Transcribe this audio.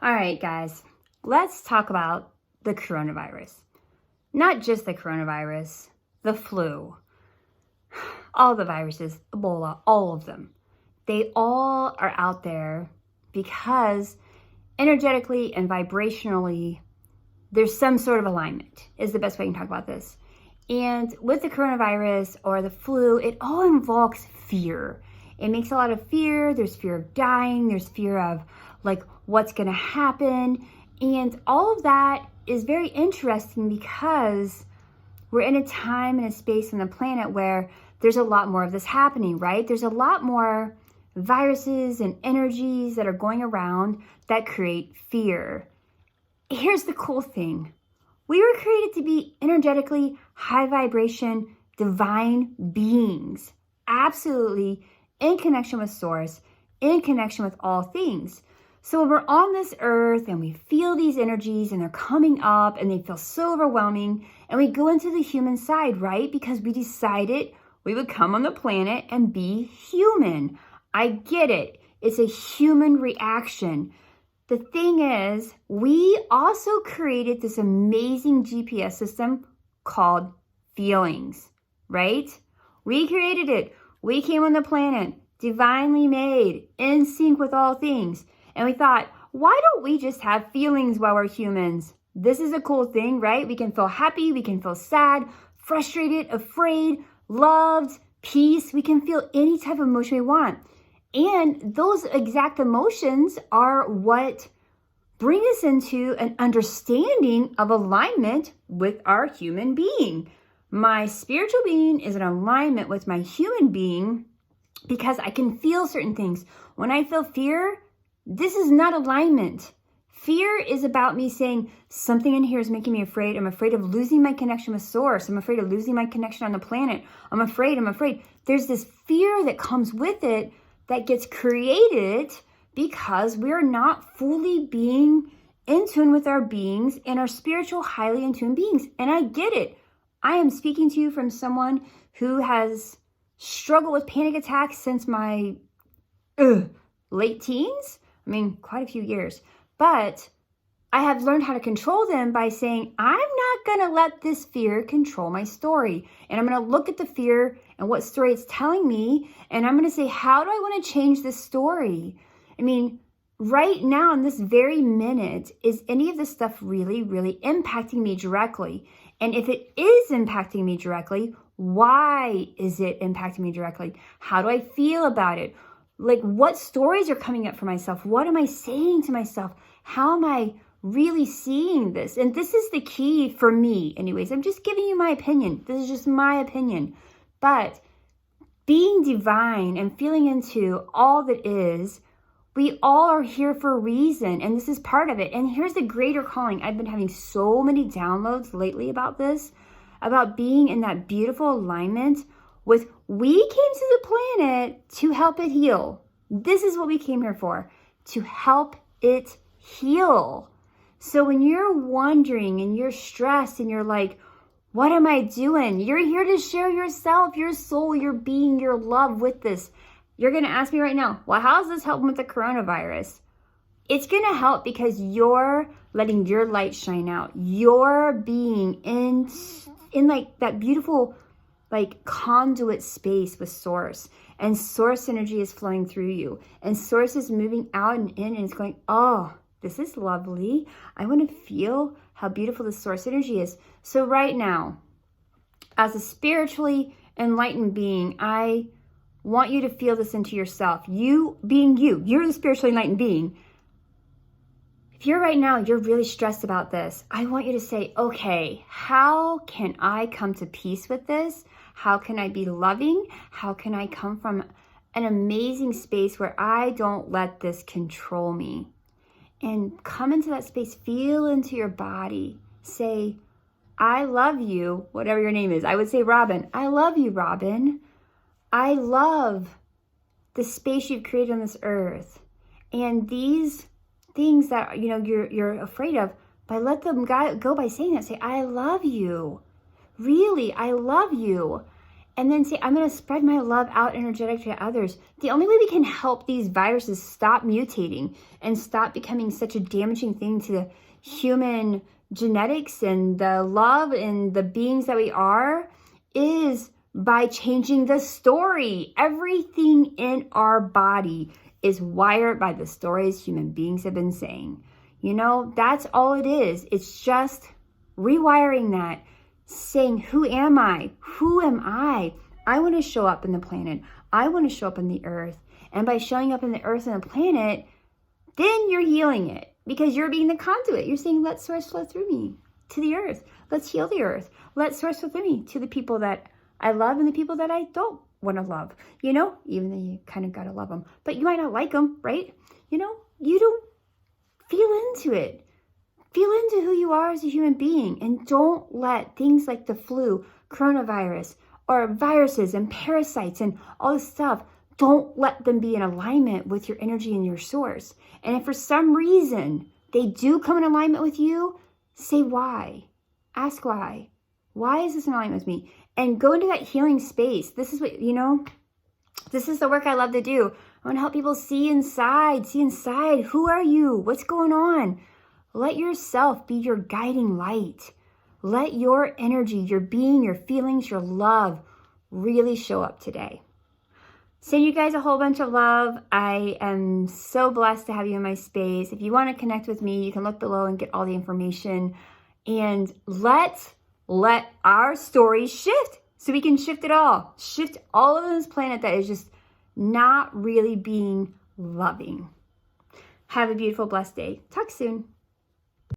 All right, guys, let's talk about the coronavirus. Not just the coronavirus, the flu, all the viruses, Ebola, all of them. They all are out there because energetically and vibrationally, there's some sort of alignment, is the best way to talk about this. And with the coronavirus or the flu, it all invokes fear. It makes a lot of fear. There's fear of dying. There's fear of like what's going to happen. And all of that is very interesting because we're in a time and a space on the planet where there's a lot more of this happening, right? There's a lot more viruses and energies that are going around that create fear. Here's the cool thing. We were created to be energetically high vibration, divine beings, absolutely in connection with source, in connection with all things. So when we're on this earth and we feel these energies and they're coming up and they feel so overwhelming, and we go into the human side, right? Because we decided we would come on the planet and be human. I get it. It's a human reaction. The thing is, we also created this amazing GPS system called feelings, right? We created it. We came on the planet, divinely made, in sync with all things. And we thought, why don't we just have feelings while we're humans? This is a cool thing, right? We can feel happy, we can feel sad, frustrated, afraid, loved, peace. We can feel any type of emotion we want. And those exact emotions are what bring us into an understanding of alignment with our human being. My spiritual being is in alignment with my human being because I can feel certain things. When I feel fear, this is not alignment. Fear is about me saying something in here is making me afraid. I'm afraid of losing my connection with source. I'm afraid of losing my connection on the planet. I'm afraid. There's this fear that comes with it that gets created because we're not fully being in tune with our beings and our spiritual, highly in tune beings. And I get it. I am speaking to you from someone who has struggled with panic attacks since my late teens. I mean, quite a few years. But I have learned how to control them by saying, I'm not going to let this fear control my story. And I'm going to look at the fear and what story it's telling me. And I'm going to say, how do I want to change this story? I mean, right now in this very minute, is any of this stuff really, really impacting me directly? And if it is impacting me directly, why is it impacting me directly? How do I feel about it? Like, what stories are coming up for myself? What am I saying to myself? How am I really seeing this? And this is the key for me. Anyways, I'm just giving you my opinion. This is just my opinion. But being divine and feeling into all that is, we all are here for a reason. And this is part of it. And here's the greater calling. I've been having so many downloads lately about this, about being in that beautiful alignment with we came to the planet to help it heal. This is what we came here for, to help it heal. So when you're wondering and you're stressed and you're like, what am I doing? You're here to share yourself, your soul, your being, your love with this. You're going to ask me right now, well, how is this helping with the coronavirus? It's going to help because you're letting your light shine out. You're being in like that beautiful like conduit space with source, and source energy is flowing through you, and source is moving out and in, and it's going, oh, this is lovely. I want to feel how beautiful the source energy is. So right now, as a spiritually enlightened being, I want you to feel this into yourself. You being you're the spiritually enlightened being. If you're right now, you're really stressed about this, I want you to say, okay, how can I come to peace with this? How can I be loving? How can I come from an amazing space where I don't let this control me? And come into that space, feel into your body. Say, I love you, whatever your name is. I would say Robin. I love you, Robin. I love the space you've created on this earth. And these things that you're afraid of, but let them go by saying that. Say, I love you. Really, I love you. and then say, I'm going to spread my love out energetically to others. The only way we can help these viruses stop mutating and stop becoming such a damaging thing to the human genetics and the love and the beings that we are is by changing the story. Everything in our body is wired by the stories human beings have been saying. You know, that's all it is. It's just rewiring that, saying, who am I? Who am I? I want to show up in the planet. I want to show up in the earth. And by showing up in the earth and the planet, then you're healing it because you're being the conduit. You're saying, let source flow through me to the earth. Let's heal the earth. Let source flow through me to the people that I love and the people that I don't want to love. You know, even though you kind of got to love them, but you might not like them, right? You know, you don't feel into it. Feel into who you are as a human being, and don't let things like the flu, coronavirus, or viruses and parasites and all this stuff, don't let them be in alignment with your energy and your source. And if for some reason they do come in alignment with you, say why. Ask why. Why is this in alignment with me? And go into that healing space. This is what, you know, this is the work I love to do. I want to help people see inside. Who are you? What's going on? Let yourself be your guiding light. Let your energy, your being, your feelings, your love really show up today. Send you guys a whole bunch of love. I am so blessed to have you in my space. If you want to connect with me, you can look below and get all the information. And let our story shift so we can shift it all. Shift all of this planet that is just not really being loving. Have a beautiful, blessed day. Talk soon.